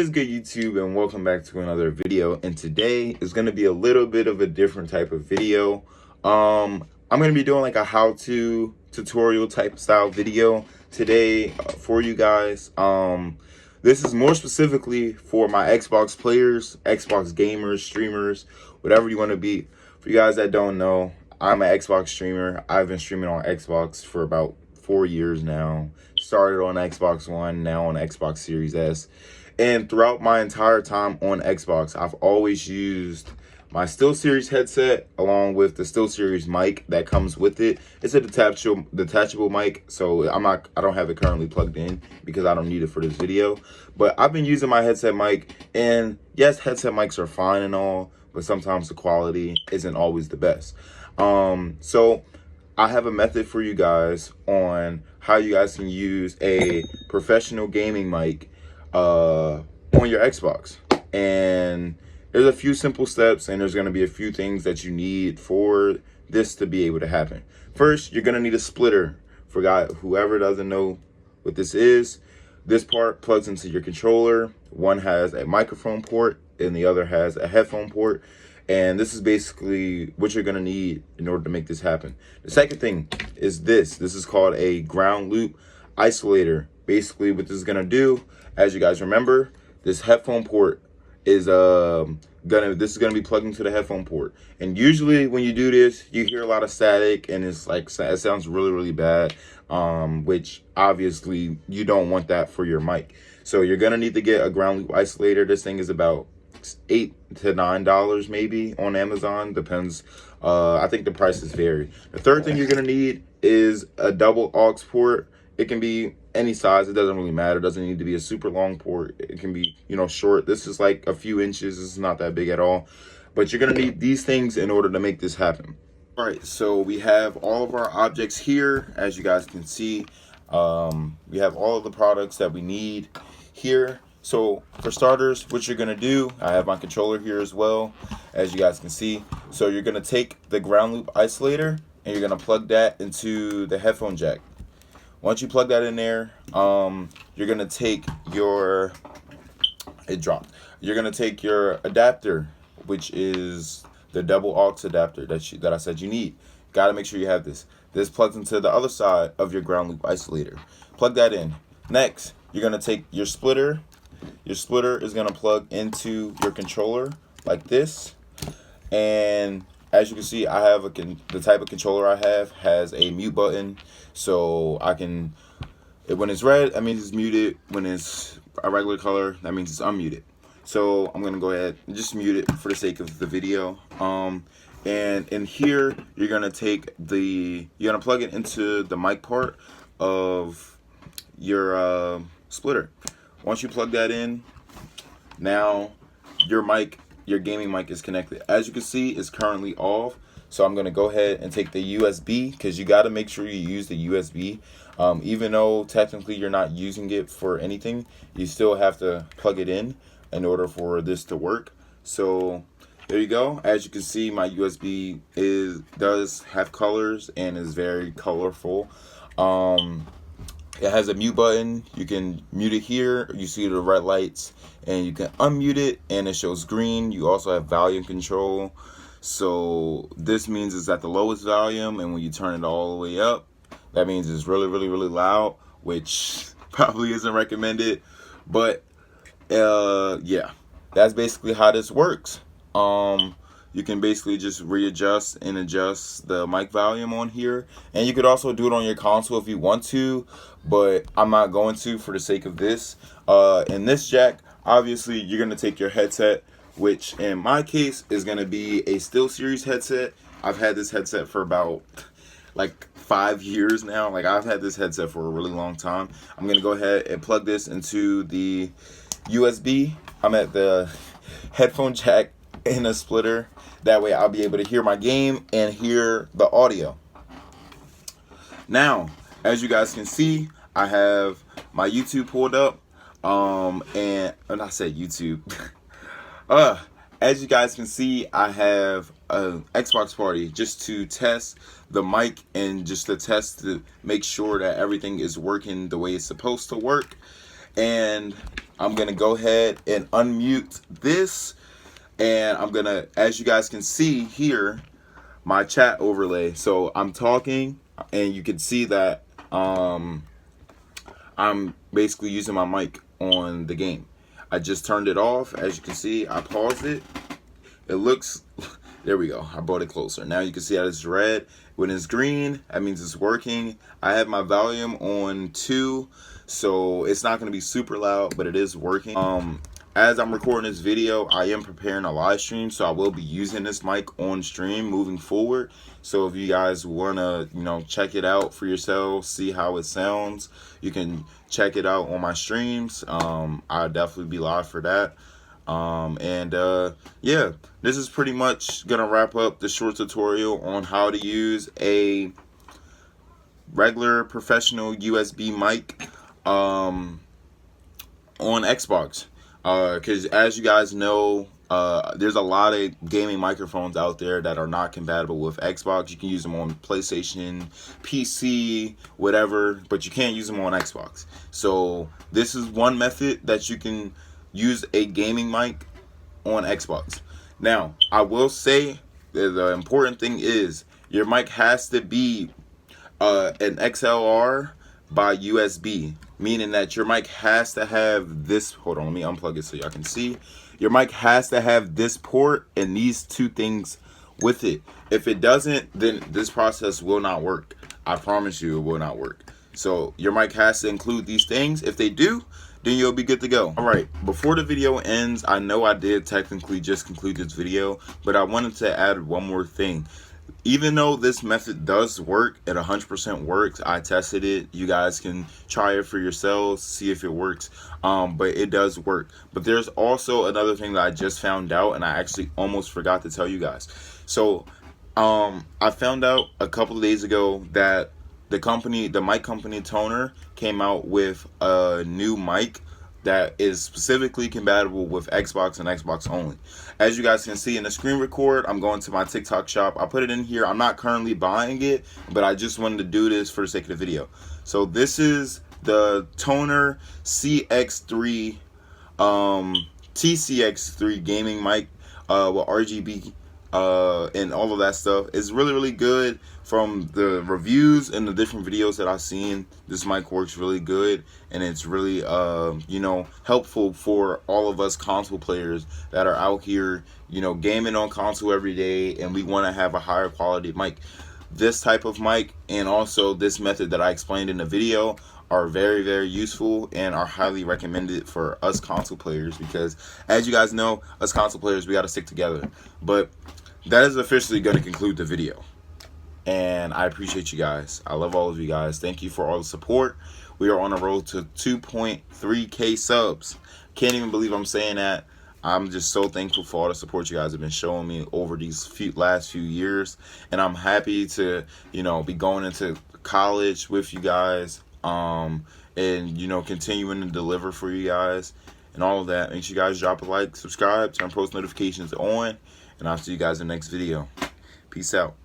What is good, YouTube, and welcome back to another video. And today is going to be a little bit of a different type of video. I'm going to be doing like a how-to tutorial type style video today for you guys. This is more specifically for my Xbox players, Xbox gamers, streamers, whatever you want to be. For you guys that don't know, I'm an Xbox streamer. I've been streaming on Xbox for about 4 years now. Started on Xbox One, now on Xbox Series S. And throughout my entire time on Xbox, I've always used my SteelSeries headset along with the SteelSeries mic that comes with it. It's a detachable mic, so I don't have it currently plugged in because I don't need it for this video. But I've been using my headset mic, and yes, headset mics are fine and all, but sometimes the quality isn't always the best. So I have a method for you guys on how you guys can use a professional gaming mic on your Xbox. And there's a few simple steps, and there's going to be a few things that you need for this to be able to happen. First, you're going to need a splitter. For whoever doesn't know what this is, this part plugs into your controller. One has a microphone port and the other has a headphone port. And this is basically what you're going to need in order to make this happen. The second thing is this. This is called a ground loop isolator. Basically, what this is going to do, as you guys remember, this headphone port is this is gonna be plugged into the headphone port. And usually when you do this, you hear a lot of static, and it's like it sounds really bad, which obviously you don't want that for your mic. So you're gonna need to get a ground loop isolator. This thing is about $8 to $9 maybe on Amazon, depends. I think the prices vary. The third thing you're gonna need is a double aux port. It can be any size, it doesn't really matter. It doesn't need to be a super long port. It can be, short. This is like a few inches. This is not that big at all. But you're gonna need these things in order to make this happen. All right, so we have all of our objects here, as you guys can see. We have all of the products that we need here. So for starters, what you're gonna do, I have my controller here as well, as you guys can see. So you're gonna take the ground loop isolator and you're gonna plug that into the headphone jack. Once you plug that in there, you're gonna take your You're gonna take your adapter, which is the double aux adapter that I said you need. Gotta make sure you have this. This plugs into the other side of your ground loop isolator. Plug that in. Next, you're gonna take your splitter. Your splitter is gonna plug into your controller like this, and as you can see, I have the type of controller I have has a mute button, so I can, when it's red, that means it's muted. When it's a regular color, that means it's unmuted. So I'm gonna go ahead and just mute it for the sake of the video. And in here, you're gonna plug it into the mic part of your splitter. Once you plug that in, now your gaming mic is connected. As you can see, it's currently off. So I'm gonna go ahead and take the USB, because you gotta make sure you use the USB. Even though technically you're not using it for anything, you still have to plug it in order for this to work. So there you go. As you can see, my USB does have colors and is very colorful. It has a mute button. You can mute it here. You see the red lights, and you can unmute it, and it shows green. You also have volume control. So this means it's at the lowest volume, and when you turn it all the way up, that means it's really loud, which probably isn't recommended. But yeah, that's basically how this works. You can basically just readjust and adjust the mic volume on here, and you could also do it on your console if you want to, but I'm not going to for the sake of this. In this jack, obviously you're going to take your headset, which in my case is going to be a SteelSeries headset. I've had this headset for about like 5 years now. Like, I've had this headset for a really long time. I'm going to go ahead and plug this into the USB. I'm at the headphone jack in a splitter. That way I'll be able to hear my game and hear the audio. Now, as you guys can see, I have my YouTube pulled up. And I said YouTube. As you guys can see, I have an Xbox party just to test the mic and just to test to make sure that everything is working the way it's supposed to work. And I'm gonna go ahead and unmute this, and I'm gonna, as you guys can see here, my chat overlay. So I'm talking, and you can see that I'm basically using my mic on the game. I just turned it off. As you can see, I paused it. It looks, there we go. I brought it closer. Now you can see that it's red. When it's green, that means it's working. I have my volume on 2, so it's not going to be super loud, but it is working. As I'm recording this video, I am preparing a live stream, so I will be using this mic on stream moving forward. So if you guys want to, check it out for yourselves, see how it sounds, you can check it out on my streams. I'll definitely be live for that. Yeah, this is pretty much gonna wrap up the short tutorial on how to use a regular professional USB mic on Xbox. Because as you guys know, there's a lot of gaming microphones out there that are not compatible with Xbox. You can use them on PlayStation, PC, whatever, but you can't use them on Xbox. So this is one method that you can use a gaming mic on Xbox. Now, I will say that the important thing is your mic has to be an XLR by USB, meaning that your mic has to have this, hold on, let me unplug it so y'all can see. Your mic has to have this port and these 2 things with it. If it doesn't, then this process will not work. I promise you it will not work. So your mic has to include these things. If they do, then you'll be good to go. All right, before the video ends, I know I did technically just conclude this video, but I wanted to add one more thing. Even though this method does work, it 100% works. I tested it. You guys can try it for yourselves, see if it works. But it does work. But there's also another thing that I just found out, and I actually almost forgot to tell you guys. So I found out a couple of days ago that the mic company Tonor came out with a new mic that is specifically compatible with Xbox and Xbox only. As you guys can see in the screen record, I'm going to my TikTok shop. I put it in here. I'm not currently buying it, but I just wanted to do this for the sake of the video. So this is the Tonor CX3 TCX3 gaming mic with RGB and all of that stuff. Is really good. From the reviews and the different videos that I've seen, this mic works really good, and it's really helpful for all of us console players that are out here gaming on console every day, and we want to have a higher quality mic. This type of mic and also this method that I explained in the video are very useful and are highly recommended for us console players, because as you guys know, us console players, we got to stick together. But that is officially going to conclude the video, and I appreciate you guys. I love all of you guys. Thank you for all the support. We are on a road to 2.3K subs. Can't even believe I'm saying that. I'm just so thankful for all the support you guys have been showing me over these last few years, and I'm happy to be going into college with you guys, and continuing to deliver for you guys and all of that. Make sure you guys drop a like, subscribe, turn post notifications on, and I'll see you guys in the next video. Peace out.